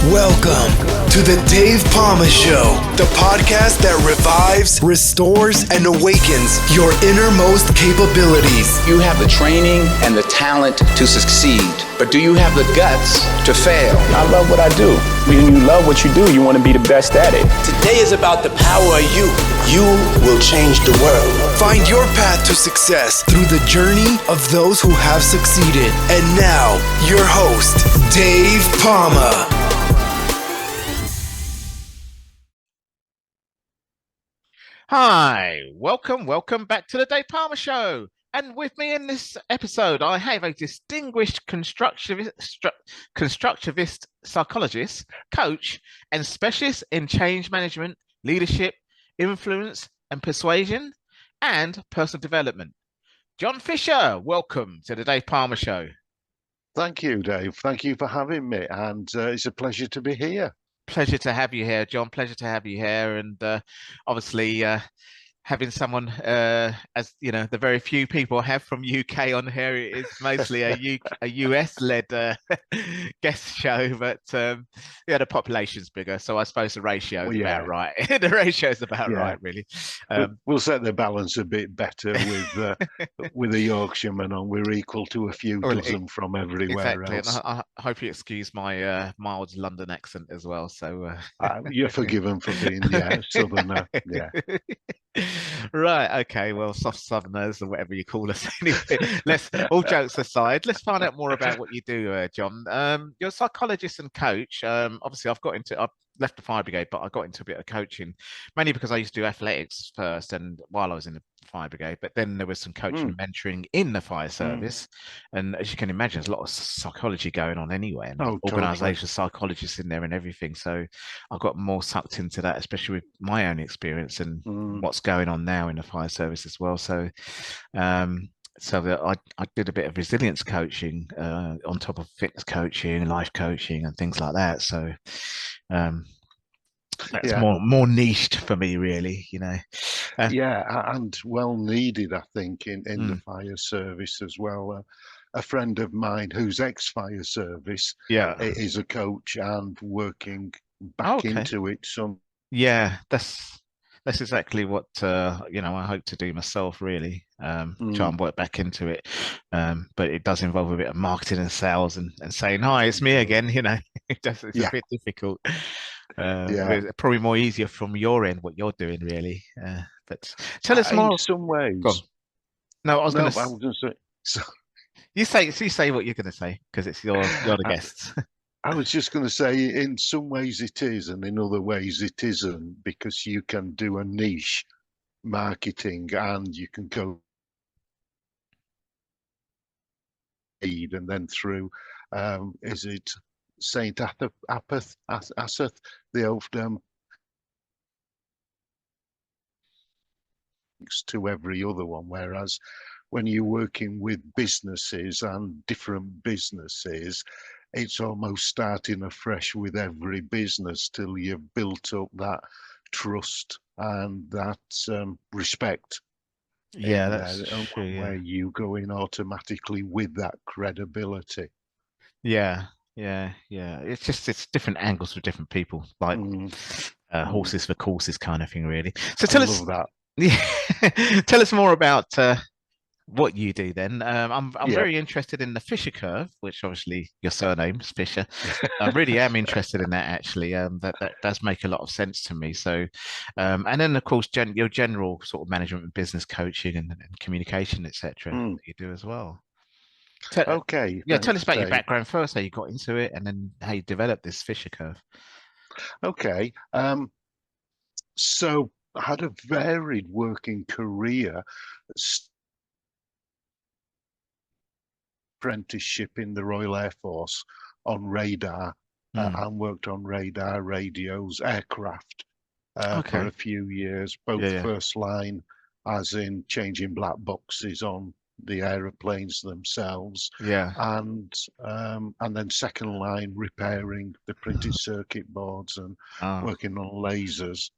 Welcome to the Dave Palmer Show, the podcast that revives, restores, and awakens your innermost capabilities. You have the training and the talent to succeed, but do you have the guts to fail? I love what I do. When you love what you do, you want to be the best at it. Today is about the power of you. You will change the world. Find your path to success through the journey of those who have succeeded. And now, your host, Dave Palmer. Hi, welcome back to the Dave Palmer Show. And with me in this episode, I have a distinguished constructivist psychologist, coach, and specialist in change management, leadership, influence, and persuasion, and personal development. John Fisher, welcome to the Dave Palmer Show. Thank you, Dave. Thank you for having me, and it's a pleasure to be here. Pleasure to have you here, John. Pleasure to have you here. And obviously, having someone, as you know, the very few people I have from UK on here, it is mostly a US-led guest show. But yeah, the population's bigger, so I suppose the ratio is about right. The ratio is about right, really. We'll set the balance a bit better with a Yorkshireman on. We're equal to a few dozen from everywhere else. And I hope you excuse my mild London accent as well. So you're forgiven for being southerner. Yeah. Right, okay, well, soft southerners or whatever you call us. Anyway, all jokes aside, let's find out more about what you do, John. You're a psychologist and coach. Obviously I've left the fire brigade, but I got into a bit of coaching, mainly because I used to do athletics first and while I was in the fire brigade, but then there was some coaching and mentoring in the fire service. And as you can imagine, there's a lot of psychology going on anyway, and organisational psychologists in there and everything. So I got more sucked into that, especially with my own experience and what's going on now in the fire service as well. So I did a bit of resilience coaching on top of fitness coaching, life coaching, and things like that. So that's more niched for me, really, you know. And well needed, I think, in the fire service as well. A friend of mine who's ex-fire service is a coach and working back into it. That's exactly what I hope to do myself, really. Try and work back into it, but it does involve a bit of marketing and sales and saying hi, it's me again. You know, it's a bit difficult. It's probably more easier from your end what you're doing, really. But tell us more. In some ways. No, I was going to say. So, you say what you're going to say because it's you're the guests. I was just going to say, in some ways it is, and in other ways it isn't, because you can do a niche marketing and you can go and then through, is it Saint Asaph, the old to every other one, whereas when you're working with businesses and different businesses, it's almost starting afresh with every business till you've built up that trust and that respect. Yeah, that's true. Where you go in automatically with that credibility. Yeah. It's different angles for different people, like horses for courses kind of thing, really. So tell us that. Yeah, tell us more about what you do then. I'm very interested in the Fisher curve, which obviously your surname's Fisher. I really am interested in that, actually. That does make a lot of sense to me. So, and then of course your general sort of management and business coaching and communication, etc. that you do as well. Tell us about your background first, how you got into it, and then how you developed this Fisher curve. Okay, so I had a varied working career. Apprenticeship in the Royal Air Force on radar and worked on radar, radios, aircraft for a few years, both first line as in changing black boxes on the aeroplanes themselves, and then second line repairing the printed circuit boards and working on lasers.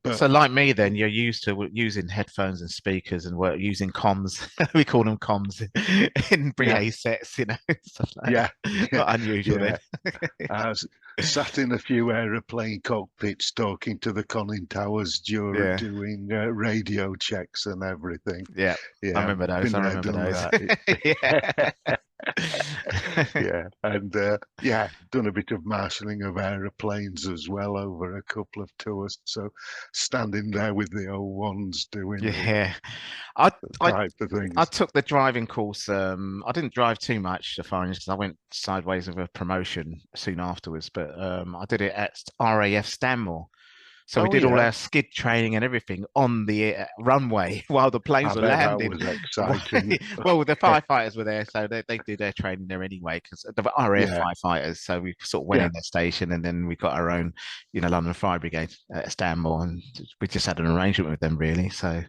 But so like me, then you're used to using headphones and speakers and we're using comms. We call them comms in BA sets, stuff like yeah, that. yeah, Not unusual yeah. then. I sat in a few aeroplane cockpits talking to the conning towers during Yeah. doing radio checks and everything. Yeah, I Yeah, remember those. been I there, remember done those. that. Yeah. Yeah, and yeah, done a bit of marshalling of aeroplanes as well over a couple of tours. So standing there with the old ones doing Yeah. I, the I type of I things. took the driving course. I didn't drive too much, to find because I went sideways with a promotion soon afterwards. But I did it at RAF Stanmore. So we Oh did all yeah, our skid training and everything on the runway while the planes I were bet that landing. was exciting. Well, the firefighters were there, so they do their training there anyway, because the RAF Yeah, firefighters. So we sort of went yeah. in their station, and then we got our own, London Fire Brigade at Stanmore, and we just had an arrangement with them, really. So,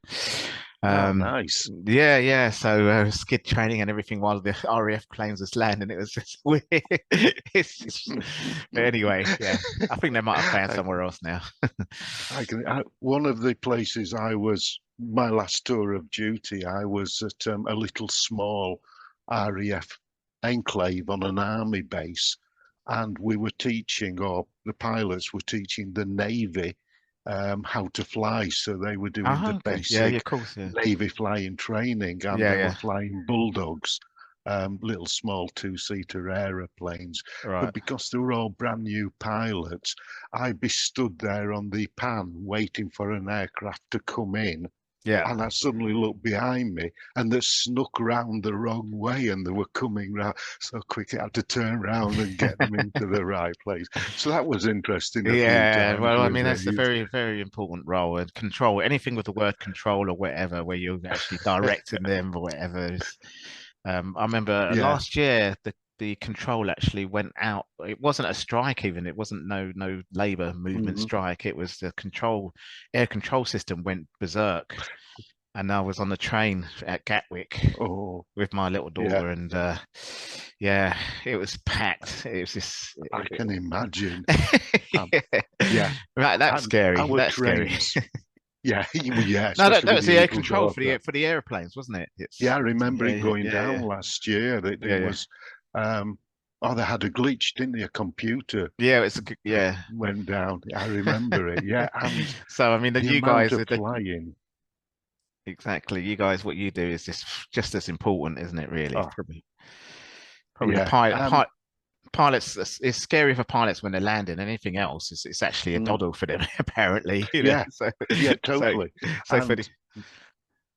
Oh, nice. yeah. So skid training and everything while the RAF planes was landing. It was just weird. But anyway, yeah. I think they might have found somewhere else now. One of the places I was, my last tour of duty, I was at a little small RAF enclave on an army base, and we were teaching, or the pilots were teaching the Navy how to fly. So they were doing the Okay. Yeah, basic of course, yeah. Navy flying training, and they were flying Bulldogs, little small two-seater aeroplanes. Right. But because they were all brand new pilots, I'd be stood there on the pan waiting for an aircraft to come in. Yeah. And I suddenly looked behind me, and they snuck round the wrong way, and they were coming round so quick I had to turn round and get them into the right place. So that was interesting. Yeah, well, I mean, that's a very, very important role, and control anything with the word control or whatever, where you're actually directing them or whatever. I remember last year the control actually went out. It wasn't a strike even. It wasn't no labor movement strike. It was the air control system went berserk. And I was on the train at Gatwick with my little daughter, and yeah, it was packed. It was just. I can imagine. Yeah, right. That's scary. That's scary. Yeah, yeah. No, that was the air control for the airplanes, wasn't it? Yeah, I remember it going down last year. It was. They had a glitch, didn't they? A computer. Yeah, it's went down. I remember it. Yeah. And so I mean, you guys are flying. Exactly. You guys, what you do is just as important, isn't it? Really, probably yeah. Pilots. It's scary for pilots when they're landing. Anything else, it's actually a doddle for them, apparently. Yeah. So, yeah, totally. So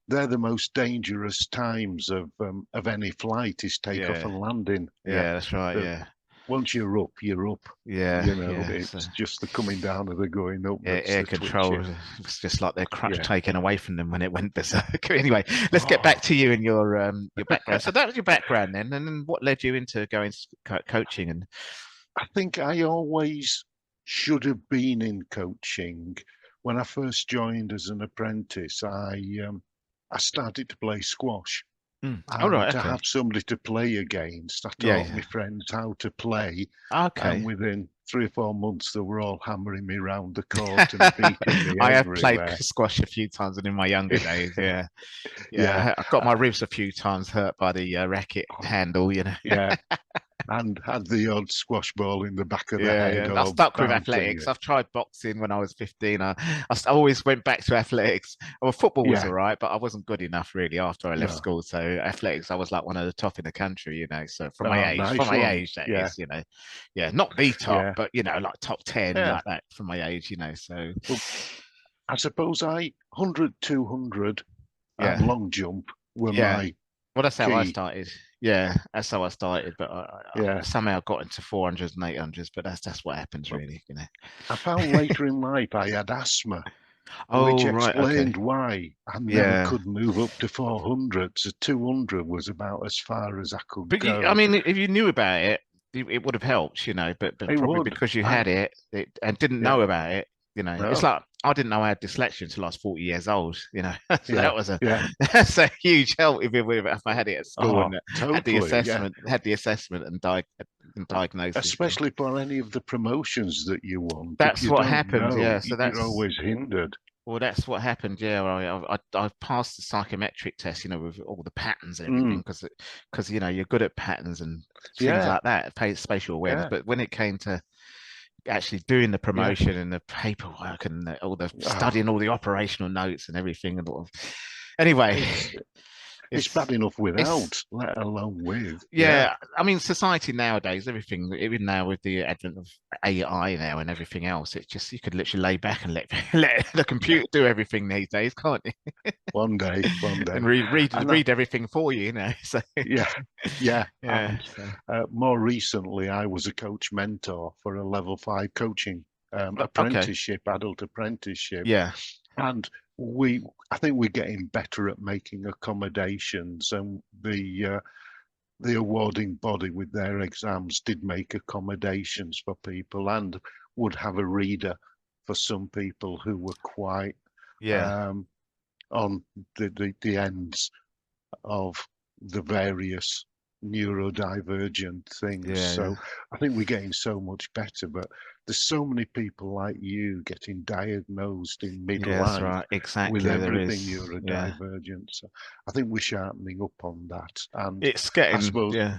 they're the most dangerous times of any flight is takeoff and landing. Yeah, that's right. Yeah. Once you're up, you're up. Yeah. It's just the coming down and the going up. Yeah, air control. It's just like their crutch taken away from them when it went berserk. Anyway, let's get back to you and your background. So that was your background then, and then what led you into going coaching? And I think I always should have been in coaching. When I first joined as an apprentice, I started to play squash. To have somebody to play against, I taught my friends how to play. Okay. And within 3 or 4 months, they were all hammering me around the court and beating me I have everywhere. played squash a few times in my younger days. Yeah. I got my ribs a few times hurt by the racket handle. Yeah. And had the odd squash ball in the back of the head. I stuck with athletics. I've tried boxing when I was 15. I always went back to athletics. Well, football was all right, but I wasn't good enough really after I left school. So athletics, I was like one of the top in the country, So from my age, that is, not the top, but like top 10, like that from my age, So well, I suppose 100, 200, and long jump were my. Well, that's how I started. Yeah, that's how I started. But I somehow got into 400s and 800s. But that's what happens, really. I found later in life I had asthma, which explained why I never could move up to 400. So 200 was about as far as I could go. I mean, if you knew about it, it would have helped, But probably because you had it and didn't know about it, it's like I didn't know I had dyslexia until I was 40 years old. So that was that's a huge help if I had it at school and had the assessment and and diagnosis. Especially for any of the promotions that you want. That's if you what don't happened. know, Yeah, so you're always hindered. well, that's what happened. Yeah, I passed the psychometric test, with all the patterns and everything, because you're good at patterns and things Yeah, like that, spatial awareness. yeah, But when it came to actually doing the yeah. promotion and the paperwork and all the Oh, studying all the operational notes and everything, and anyway, it's bad enough it's without, let alone with. yeah, I mean, society nowadays, everything, even now with the advent of AI now and everything else, it's just you could literally lay back and let let the computer do everything these days, can't you? One day, And and read everything for you, So yeah, yeah. yeah, And more recently, I was a coach mentor for a level 5 coaching okay, apprenticeship, adult apprenticeship, yeah, and I think we're getting better at making accommodations, and the awarding body with their exams did make accommodations for people and would have a reader for some people who were quite yeah, on the ends of the various neurodivergent things. yeah. So I think we're getting so much better, but there's so many people like you getting diagnosed in Yeah, that's midlife right. with Exactly. There everything is. Yeah. neurodivergent. So I think we're sharpening up on that. And It's I getting, suppose yeah.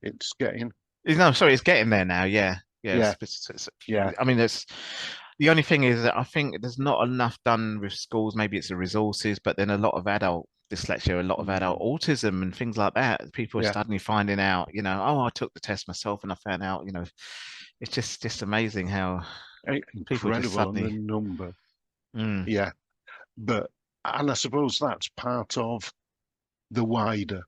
it's getting, No, sorry, it's getting there now. Yeah. Yeah. yeah, yeah, I mean, it's the only thing is that I think there's not enough done with schools. Maybe it's the resources, but then a lot of adult dyslexia, a lot of adult autism and things like that. People are yeah. suddenly finding out, oh, I took the test myself and I found out, it's just amazing how people just Incredible on the suddenly, number. mm, Yeah. And I suppose that's part of the wider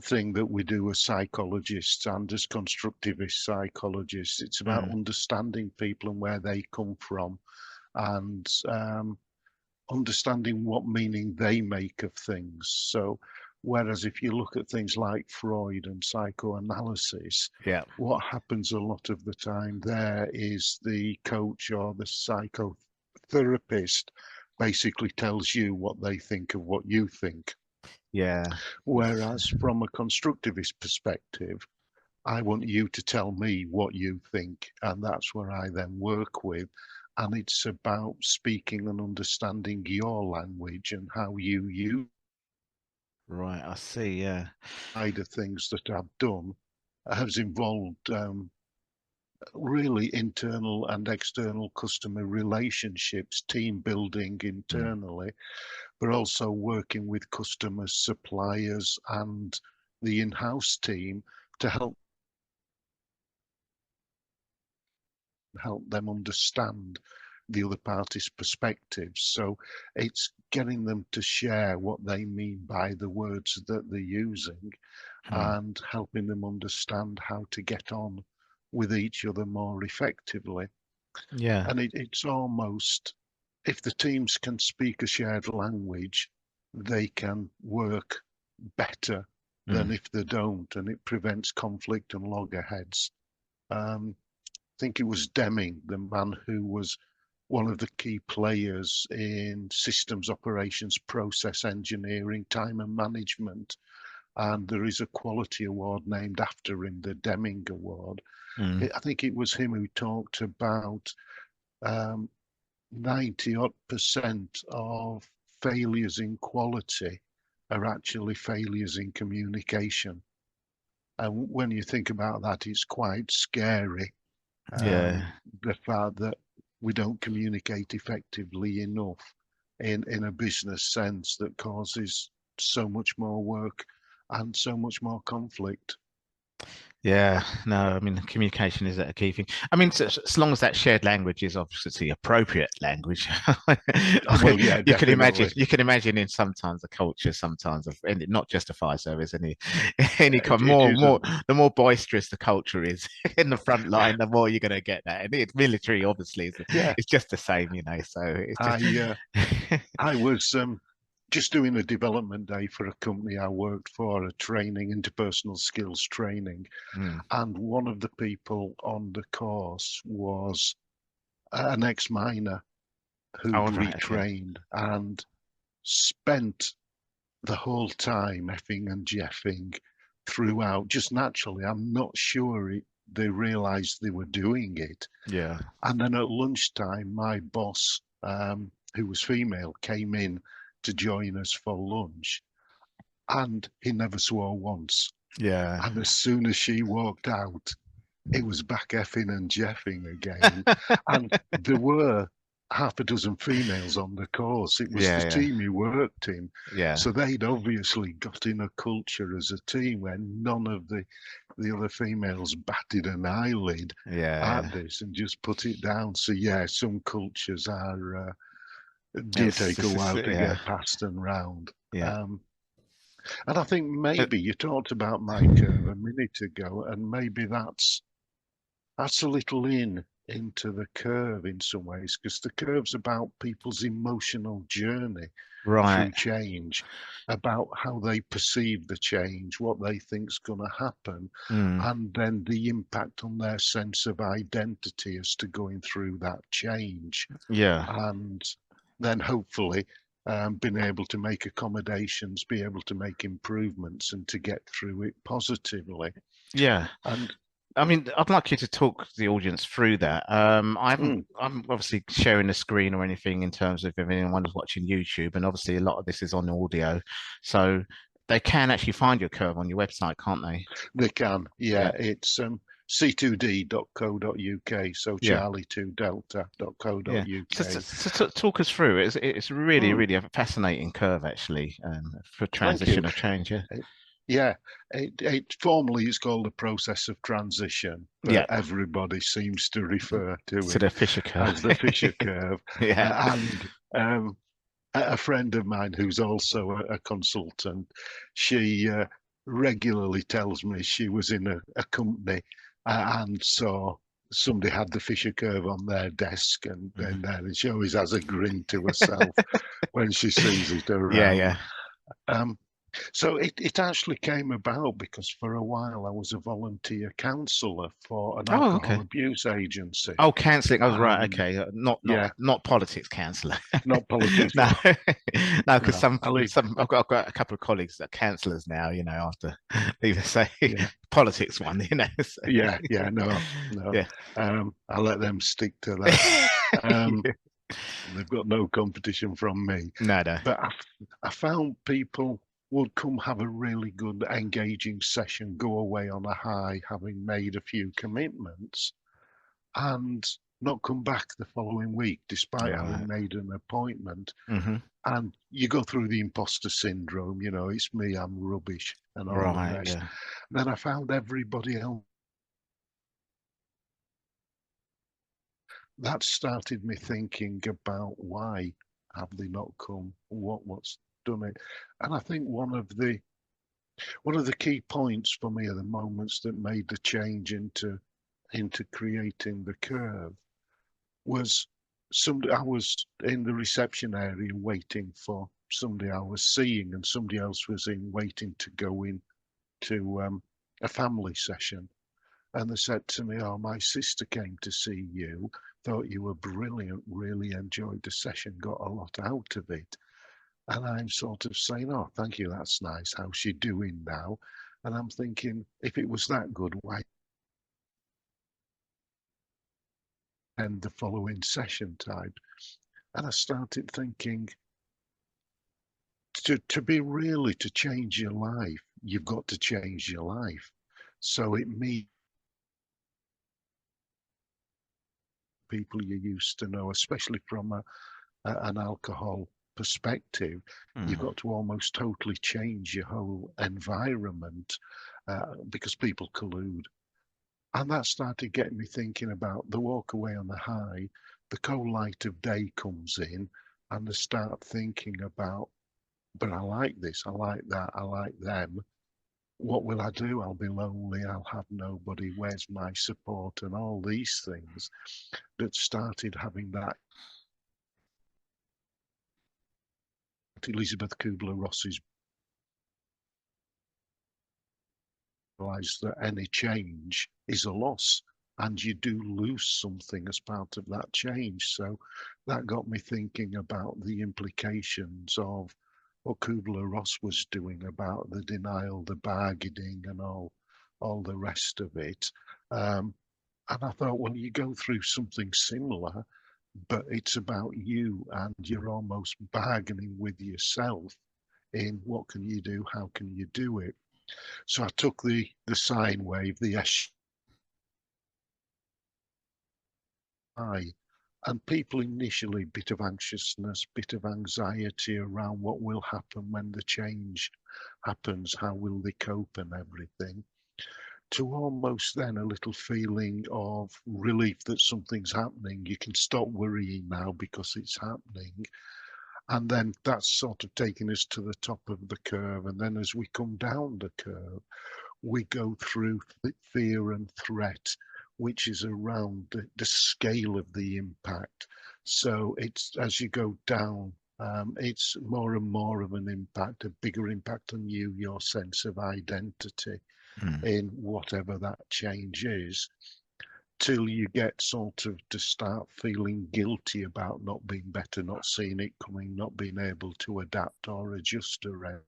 thing that we do as psychologists and as constructivist psychologists. It's about understanding people and where they come from, and understanding what meaning they make of things. So whereas if you look at things like Freud and psychoanalysis, yeah, what happens a lot of the time there is the coach or the psychotherapist basically tells you what they think of what you think. yeah, Whereas from a constructivist perspective, I want you to tell me what you think, and that's where I then work with. And it's about speaking and understanding your language and how you use right. I see. Yeah, the things that I've done has involved really internal and external customer relationships, team building internally, but also working with customers, suppliers, and the in-house team to help them understand the other party's perspectives. So it's getting them to share what they mean by the words that they're using and helping them understand how to get on with each other more effectively. yeah, And it's almost, if the teams can speak a shared language, they can work better than if they don't, and it prevents conflict and loggerheads. I think it was Deming, the man who was one of the key players in systems operations, process engineering, time and management. And there is a quality award named after him, the Deming Award. I think it was him who talked about 90% of failures in quality are actually failures in communication. And when you think about that, it's quite scary. yeah. The fact that we don't communicate effectively enough in a business sense that causes so much more work and so much more conflict. Yeah, no, I mean, communication is a key thing. I mean, as long as that shared language is obviously appropriate language. Well, yeah, You can definitely. imagine in sometimes the culture, sometimes of, and not just a fire service, any kind It more, isn't. the more boisterous the culture is in the front line, the more you're going to get that. And it's military, obviously, Yeah, it's just the same, So it's just, I was just doing a development day for a company I worked for, a training, interpersonal skills training. And one of the people on the course was an ex-miner who'd oh, right, okay. retrained and spent the whole time effing and jeffing throughout, just naturally. I'm not sure they realised they were doing it. Yeah. And then at lunchtime, my boss, who was female, came in to join us for lunch, and he never swore once. Yeah. And as soon as she walked out, it was back effing and jeffing again. And there were half a dozen females on the course. It was the team he worked in. Yeah. So they'd obviously got in a culture as a team where none of the other females batted an eyelid at this and just put it down. So yeah, some cultures are do take a while to get past and round. Yeah. And I think maybe you talked about my curve a minute ago, and maybe that's a little into the curve in some ways, because the curve's about people's emotional journey through change, about how they perceive the change, what they think's going to happen, and then the impact on their sense of identity as to going through that change. Yeah. And then hopefully being able to make accommodations, be able to make improvements, and to get through it positively. Yeah. And I mean, I'd like you to talk the audience through that. I'm obviously sharing the screen or anything in terms of if anyone's watching YouTube, and obviously a lot of this is on audio, so they can actually find your curve on your website, can't they? They can, yeah. It's c2d.co.uk, so charlie2delta.co.uk. So talk us through it. It's really, really a fascinating curve, actually, for transition of change. Yeah, it formally is called the process of transition, but everybody seems to refer to it the Fisher curve. As the Fisher curve. And a friend of mine who's also a consultant, she regularly tells me she was in a company and saw somebody had the Fisher curve on their desk, and then she always has a grin to herself when she sees it around. So it actually came about because for a while I was a volunteer counsellor for an alcohol abuse agency. Oh, counselling. I was right. Okay, not politics counsellor. Not politics. No, because some I've got a couple of colleagues that are counsellors now. You know, after either say politics one. You know. So. No. I'll let them stick to that. They've got no competition from me. No. But I found people would come have a really good engaging session, go away on a high, having made a few commitments, and not come back the following week despite having made an appointment. And you go through the imposter syndrome, you know, it's me, I'm rubbish, and all the rest. Then I found everybody else. That started me thinking about why have they not come, what's done it. And I think one of the key points for me are the moments that made the change into creating the curve was I was in the reception area waiting for somebody I was seeing, and somebody else was waiting to go in to a family session, and they said to me, "Oh, my sister came to see you, thought you were brilliant, really enjoyed the session, got a lot out of it." And I'm sort of saying, "Oh, thank you, that's nice. How's she doing now?" And I'm thinking, if it was that good, why end the following session type? And I started thinking, to change your life, you've got to change your life. So it means people you used to know, especially from an alcohol perspective, you've got to almost totally change your whole environment because people collude. And that started getting me thinking about the walk away on the high, the cold light of day comes in, and I start thinking about, but I like this, I like that, I like them. What will I do? I'll be lonely, I'll have nobody, where's my support, and all these things that started having that. Elizabeth Kubler-Ross's realize that any change is a loss, and you do lose something as part of that change. So that got me thinking about the implications of what Kubler-Ross was doing about the denial, the bargaining, and all the rest of it. And I thought, well, you go through something similar, but it's about you, and you're almost bargaining with yourself in what can you do, how can you do it. So I took the sine wave, the SI, and people initially, bit of anxiousness, bit of anxiety around what will happen when the change happens, how will they cope and everything, to almost then a little feeling of relief that something's happening. You can stop worrying now because it's happening. And then that's sort of taking us to the top of the curve. And then as we come down the curve, we go through fear and threat, which is around the scale of the impact. So it's as you go down, it's more and more of an impact, a bigger impact on you, your sense of identity in whatever that change is, till you get sort of to start feeling guilty about not being better, not seeing it coming, not being able to adapt or adjust around.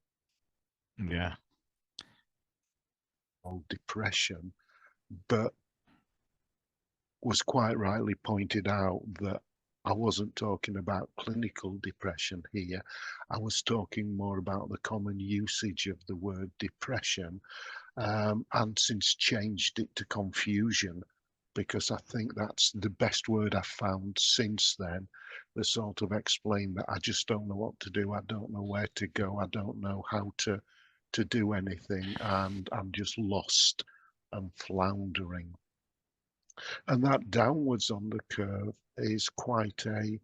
Yeah. Depression, but was quite rightly pointed out that I wasn't talking about clinical depression here. I was talking more about the common usage of the word depression, and since changed it to confusion, because I think that's the best word I've found since then, that sort of explain that I just don't know what to do, I don't know where to go, I don't know how to do anything, and I'm just lost and floundering. And that downwards on the curve is quite a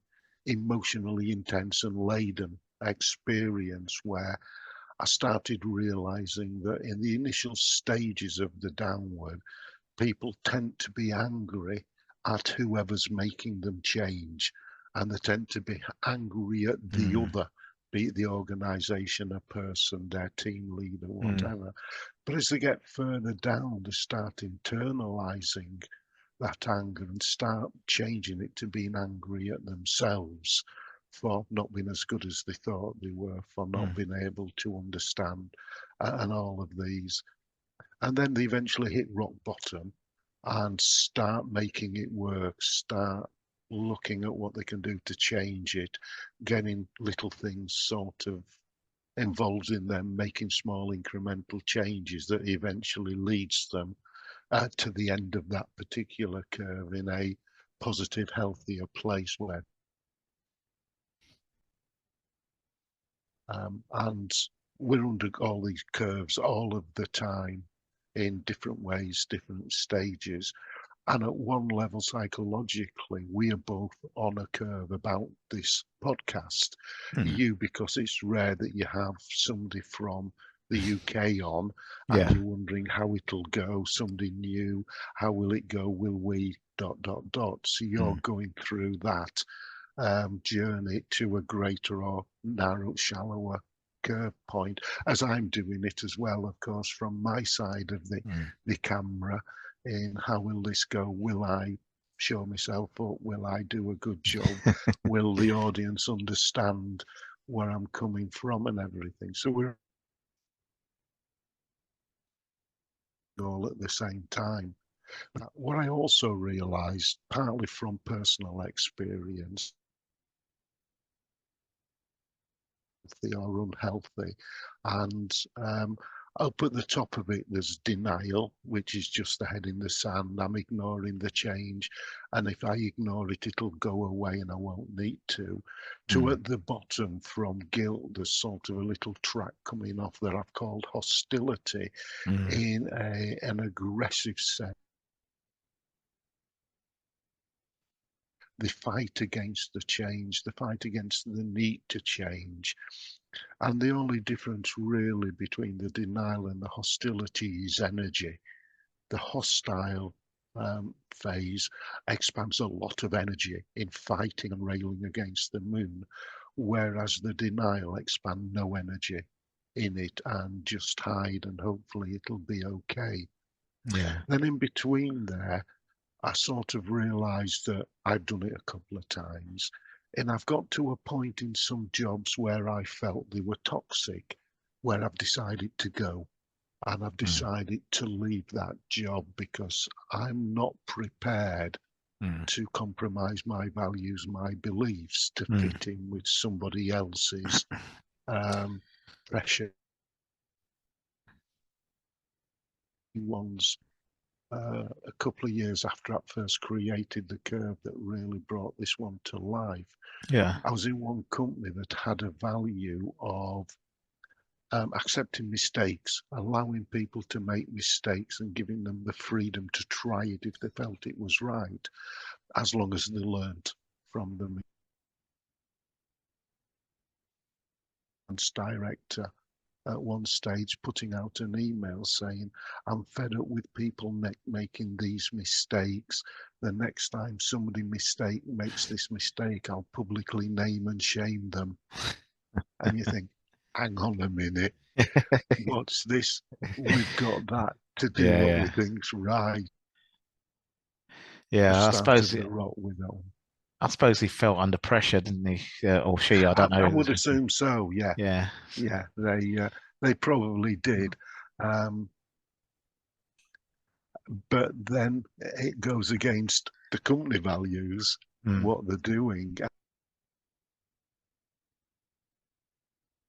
emotionally intense and laden experience, where I started realizing that in the initial stages of the downward, people tend to be angry at whoever's making them change, and they tend to be angry at the other, be it the organization, a person, their team leader, whatever. But as they get further down, they start internalizing that anger and start changing it to being angry at themselves for not being as good as they thought they were, for not being able to understand, and all of these. And then they eventually hit rock bottom and start making it work, start looking at what they can do to change it, getting little things sort of involved in them, making small incremental changes that eventually leads them to the end of that particular curve in a positive, healthier place where and we're under all these curves all of the time in different ways, different stages. And at one level, psychologically, we are both on a curve about this podcast. You, because it's rare that you have somebody from the UK on, and you're wondering how it'll go, somebody new, how will it go, will we, ... So you're going through that journey to a greater or shallower curve point, as I'm doing it as well, of course, from my side of the camera, in how will this go? Will I show myself up? Will I do a good job? Will the audience understand where I'm coming from and everything? So we're all at the same time. But what I also realized, partly from personal experience, or unhealthy, and up at the top of it there's denial, which is just the head in the sand. I'm ignoring the change, and if I ignore it, it'll go away and I won't need to at the bottom, from guilt, there's sort of a little track coming off that I've called hostility, in an aggressive sense. The fight against the change, the fight against the need to change. And the only difference really between the denial and the hostility is energy. The hostile phase expands a lot of energy in fighting and railing against the moon, whereas the denial expands no energy in it and just hide and hopefully it'll be okay. Then in between there, I sort of realized that I've done it a couple of times, And I've got to a point in some jobs where I felt they were toxic, where I've decided to go. And I've decided to leave that job because I'm not prepared to compromise my values, my beliefs to fit in with somebody else's pressure. Ones a couple of years after I first created the curve that really brought this one to life. Yeah. I was in one company that had a value of accepting mistakes, allowing people to make mistakes and giving them the freedom to try it if they felt it was right, as long as they learned from them. Director at one stage putting out an email saying, I'm fed up with people making these mistakes. The next time somebody makes this mistake, I'll publicly name and shame them. And you think, hang on a minute, what's this? We've got that to do what we think's right. Yeah, I suppose the rot with that one. I suppose he felt under pressure, didn't he, or she? I don't know. I would assume so. Yeah. Yeah. Yeah. They probably did. But then it goes against the company values, what they're doing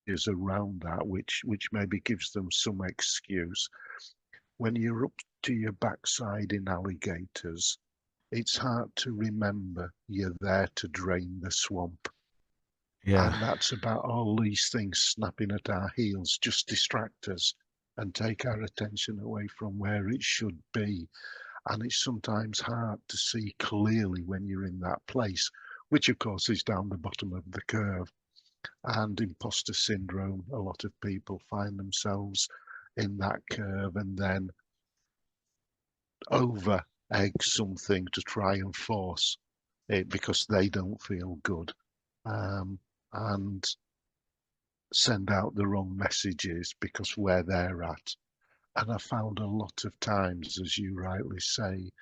is around that, which maybe gives them some excuse. When you're up to your backside in alligators, it's hard to remember you're there to drain the swamp. Yeah. And that's about all these things snapping at our heels, just distract us and take our attention away from where it should be. And it's sometimes hard to see clearly when you're in that place, which of course is down the bottom of the curve. And imposter syndrome, a lot of people find themselves in that curve and then over egg something to try and force it because they don't feel good, and send out the wrong messages because where they're at. And I found a lot of times, as you rightly say,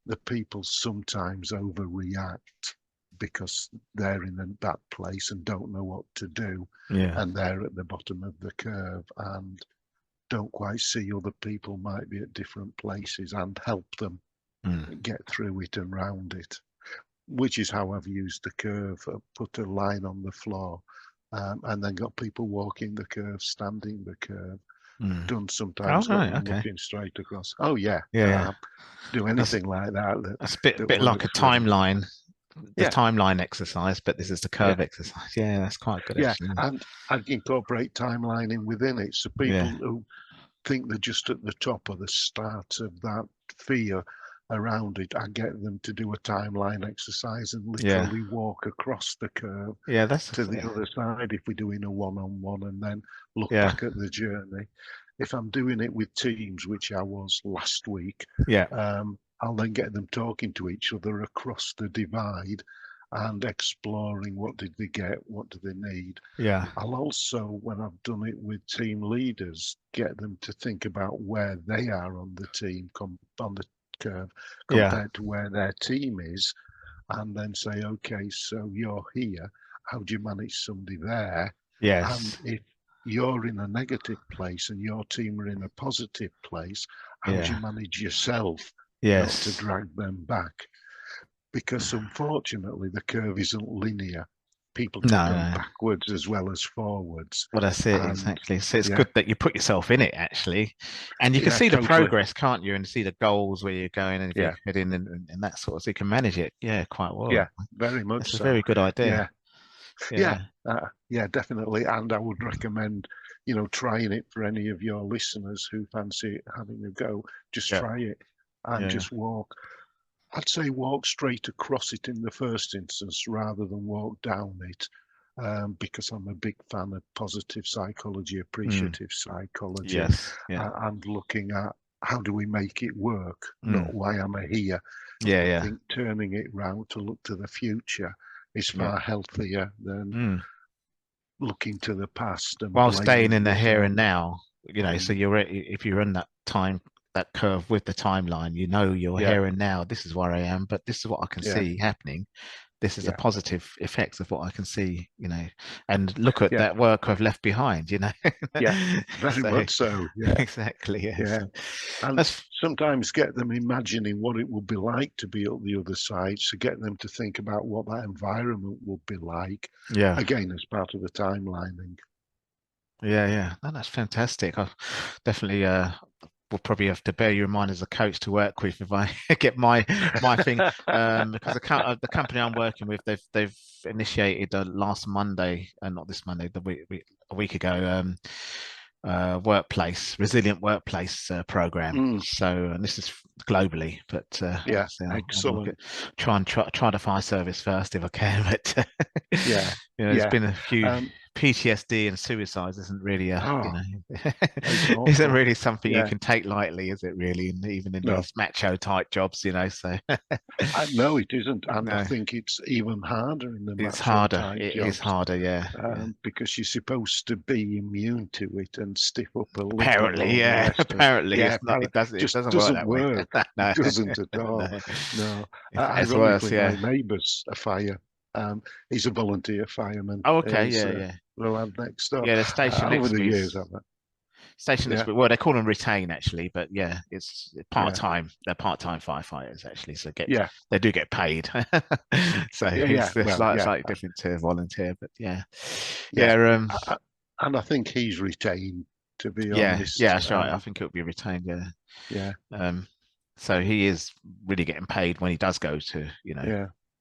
the people sometimes overreact because they're in that place and don't know what to do. Yeah. And they're at the bottom of the curve and don't quite see other people might be at different places and help them get through it and round it, which is how I've used the curve. Put a line on the floor and then got people walking the curve, standing the curve. Done sometimes, looking straight across. Oh yeah, do anything like that. That's a bit like a timeline, timeline exercise, but this is the curve exercise. Yeah, that's quite good. Yeah, actually. and I incorporate timelining within it, so people who think they're just at the top or the start of that fear around it, I get them to do a timeline exercise and literally walk across the curve to the other side if we're doing a one-on-one, and then look back at the journey. If I'm doing it with teams, which I was last week, I'll then get them talking to each other across the divide and exploring what did they get, what do they need. Yeah. I'll also, when I've done it with team leaders, get them to think about where they are on the team, on the curve, compared to where their team is, and then say, okay, so you're here, how do you manage somebody there? Yes. And if you're in a negative place and your team are in a positive place, how do you manage yourself not to drag them back? Because unfortunately the curve isn't linear. People can go backwards as well as forwards. Well, that's it, exactly. So it's good that you put yourself in it, actually. And you can see the progress, can't you? And see the goals where you're going and you're heading and that sort of, so you can manage it, quite well. Yeah, very much That's so. a very good idea. Yeah, definitely. And I would recommend, trying it for any of your listeners who fancy having a go. Just try it and just walk. I'd say walk straight across it in the first instance rather than walk down it, because I'm a big fan of positive psychology, appreciative psychology, and looking at how do we make it work, not why am I here. I think turning it round to look to the future is far healthier than looking to the past. And while staying in the here and now, so if you're in that curve with the timeline, you're here and now, this is where I am, but this is what I can see happening. this is a positive effects of what I can see, and look at that work I've left behind, Yeah, very much so. Yeah, exactly. Yes. Yeah, and sometimes get them imagining what it would be like to be up the other side. So get them to think about what that environment would be like. Yeah. Again, as part of the timelining. Yeah. No, that's fantastic. I definitely will probably have to bear you in mind as a coach to work with if I get my thing, because the company I'm working with, they've initiated last Monday, not this Monday, a week ago, resilient workplace program. So, and this is globally, but excellent. Try the fire service first if I can, but there's been a few PTSD and suicides isn't really isn't really something you can take lightly, is it really? And even in these macho type jobs, so no, it isn't, and I think it's even harder in the macho it's harder. Type It jobs, is harder, because you're supposed to be immune to it and stiff up a little. Apparently, apparently, it's not, it doesn't work that way. No. It doesn't at all. No. It's worse, my neighbour's a fire. He's a volunteer fireman. Oh, okay, yeah. The lab next door. Yeah, the station next over the to years, station next well, they call them retain actually, but it's part-time. They're part-time firefighters actually, so they do get paid. So it's slightly different to volunteer, but and I think he's retained, to be honest. Yeah, that's right. I think it'll be retained. Yeah. So he is really getting paid when he does go to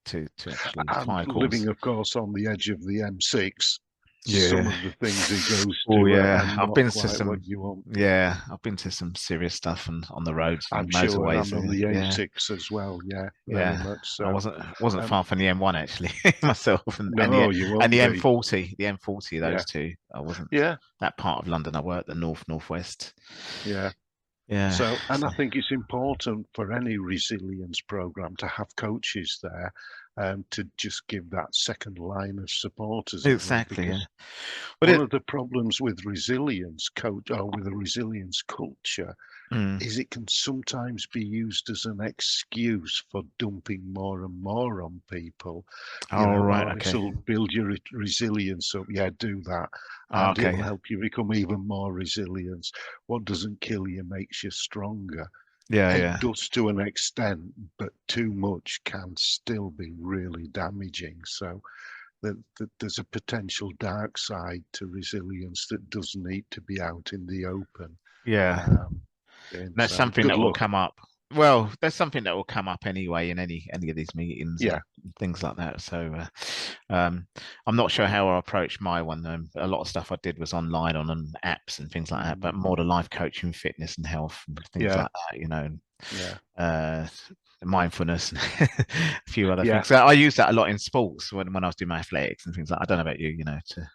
to actually fire calls. Living, of course, on the edge of the M6. Some of the things he goes to. Oh yeah, I've been to I've been to some serious stuff on the roads. I'm sure, and on the M6 as well. Yeah, very much so. I wasn't far from the M1 actually myself, and the M40, those two. I wasn't. That part of London I worked, the northwest. Yeah. So, and I think it's important for any resilience program to have coaches there, to just give that second line of support. Exactly. One of the problems with resilience with a resilience culture is it can sometimes be used as an excuse for dumping more and more on people. It'll build your resilience up. Yeah, do that. And it'll help you become even more resilient. What doesn't kill you makes you stronger. It does to an extent, but too much can still be really damaging. So there's a potential dark side to resilience that does need to be out in the open. That's something that will come up. Well, there's something that will come up anyway in any of these meetings, and things like that. So I'm not sure how I approached my one. A lot of stuff I did was online on apps and things like that, but more the life coaching, fitness and health and things like that, mindfulness and a few other things. So I use that a lot in sports when I was doing my athletics and things like that. I don't know about you, to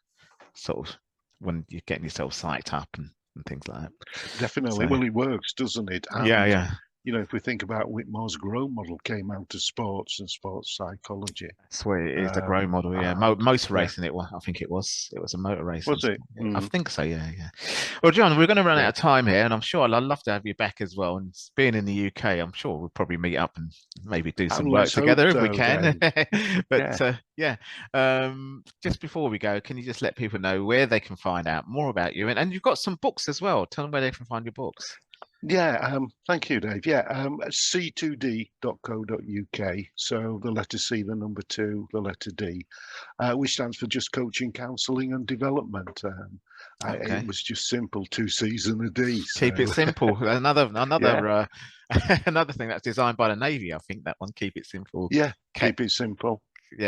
sort of when you're getting yourself psyched up and things like that. Definitely. Well, it works, doesn't it? And if we think about Whitmore's GROW model came out of sports and sports psychology. That's where it is, the GROW model, motor racing I think it was a motor race. Was it? I think so, yeah. Well, John, we're going to run out of time here, and I'm sure I'd love to have you back as well. And being in the UK, I'm sure we'll probably meet up and maybe do some work together if we can. But just before we go, can you just let people know where they can find out more about you? And you've got some books as well. Tell them where they can find your books. Thank you, Dave. c2d.co.uk. So the letter C, the number 2, the letter D, which stands for Just Coaching, Counselling and Development. It was just simple, 2 C's and a D. So. Keep it simple. Another another thing that's designed by the Navy, I think that one. Keep it simple. Keep it simple.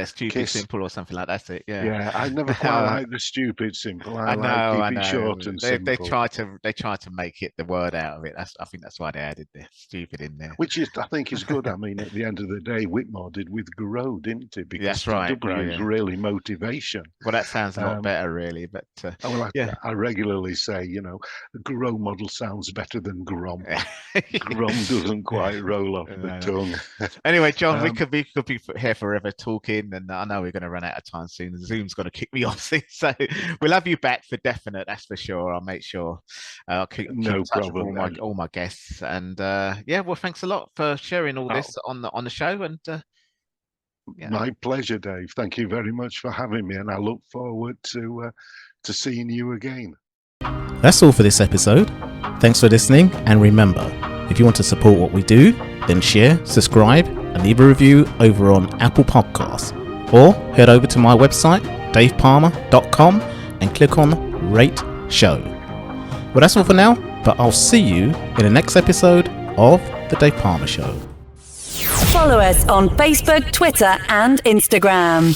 Stupid simple or something like that. That's it. I never quite like the stupid simple. I know. Short and simple. They try to make it the word out of it. I think that's why they added the stupid in there. Which I think is good. I mean, at the end of the day, Whitmore did with GROW, didn't it? Because that's right. W is really motivation. Well, that sounds a lot better, really. But I regularly say, the GROW model sounds better than GROM. GROM doesn't quite roll off the tongue. Anyway, John, we could be here forever talking. And I know we're going to run out of time soon. Zoom's going to kick me off, so we'll have you back for definite. That's for sure. I'll make sure. I'll keep in touch with all my guests. And well, thanks a lot for sharing all this on the show. And My pleasure, Dave. Thank you very much for having me, and I look forward to seeing you again. That's all for this episode. Thanks for listening, and remember, if you want to support what we do, then share, subscribe, and leave a review over on Apple Podcasts, or head over to my website, davepalmer.com, and click on Rate Show. Well, that's all for now, but I'll see you in the next episode of The Dave Palmer Show. Follow us on Facebook, Twitter, and Instagram.